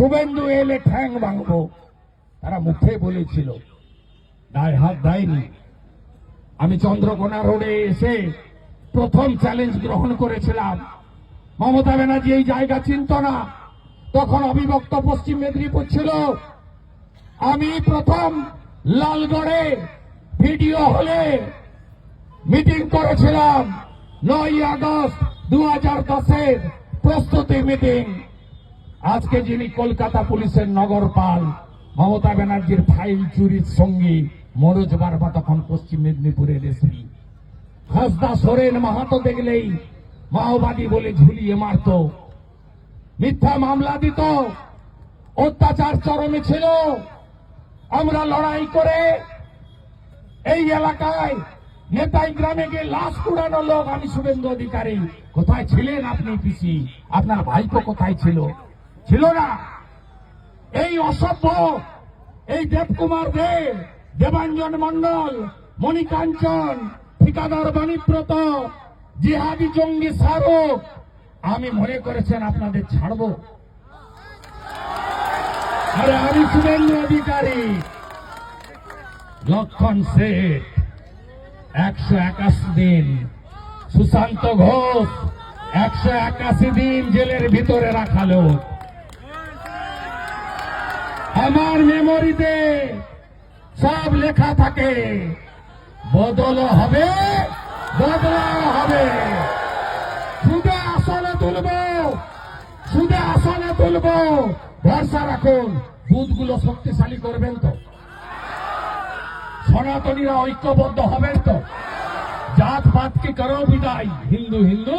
শুভেন্দু এলে ঠ্যাং ভাঙবো, তারা মুখে বলেছিল, গায়ে হাত দেয়নি। আমি চন্দ্রকোনা রোডে এসে প্রথম চ্যালেঞ্জ গ্রহণ করেছিলাম। মমতা ব্যানার্জি এই জায়গা চিনত না, তখন অবিভক্ত পশ্চিম মেদিনীপুর ছিল। আমি প্রথম লালগড়ে ভিডিও হলে মিটিং করেছিলাম, 9 আগস্ট 2010-এর প্রস্তুতি মিটিং। আজকে যিনি কলকাতা পুলিশের নগরপাল, মমতা ব্যানার্জির ফাইল চুরির সঙ্গী মনোজ বারবা তখন পশ্চিম মেদিনীপুরের এসপি। হাসদা সোরেন মাহাতো দেখলেই মাওবাদী বলে ঝুলিয়ে মারত, মিথ্যা মামলা দিত, অত্যাচার চরমে ছিল। আমরা লড়াই করে এই এলাকায় নেতাই গ্রামে গিয়ে লাশ কুড়ানো লোক। আমি শুভেন্দু অধিকারী। কোথায় ছিলেন আপনি পিসি? আপনার ভাইপো কোথায় ছিল? ছিল না। এই অসভ্য, এই দেবকুমার দে, দেবাঞ্জন মন্ডল, মণিকাঞ্চন, ঠিকাদার বাণীব্রত, জিহাদি জঙ্গি শাহরুখ, আমি মনে করেছেন আপনাদের ছাড়বো? আরে আমি শুভেন্দু অধিকারী, লক্ষণ শেঠ 181 দিন, সুশান্ত ঘোষ 181 দিন জেলের ভিতরে রাখা লোক। আমার মেমোরিতে সব লেখা থাকে, বদল হবে, বদলাও হবে। সুদে আসলে তুলব, সুদে আসলে তুলব, ভরসা রাখুন। বুথগুলো শক্তিশালী করবেন তো? সনাতনীরা ঐক্যবদ্ধ হবেন তো? জাত পাত কি করো বিদায়, হিন্দু হিন্দু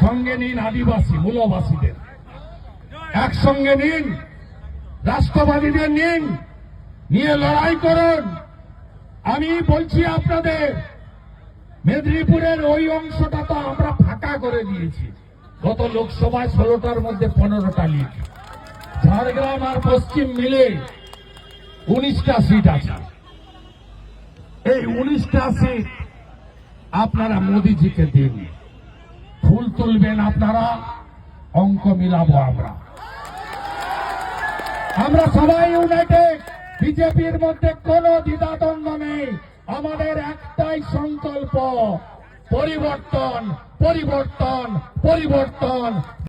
সঙ্গে নিন, আদিবাসী মূলবাসীদের একসঙ্গে নিন, রাষ্ট্রবাদীদের নিন, নিয়ে লড়াই করুন। আমি বলছি আপনাদের, মেদিনীপুরের ওই অংশটা তো আমরা ফাঁকা করে দিয়েছি। গত লোকসভায় 16টার মধ্যে 15টা লিড, ঝাড়গ্রাম আর পশ্চিম মিলে 19টা সিট আছে। এই 19টা সিট আপনারা মোদিজিকে দিন। ফুল তুলবেন আপনারা, অঙ্ক মিলাবো আমরা। আমরা সবাই ইউনাইটেড, বিজেপির মধ্যে কোনো দ্বিধাদ্বন্দ্ব নেই। আমাদের একটাই সংকল্প, পরিবর্তন, পরিবর্তন, পরিবর্তন।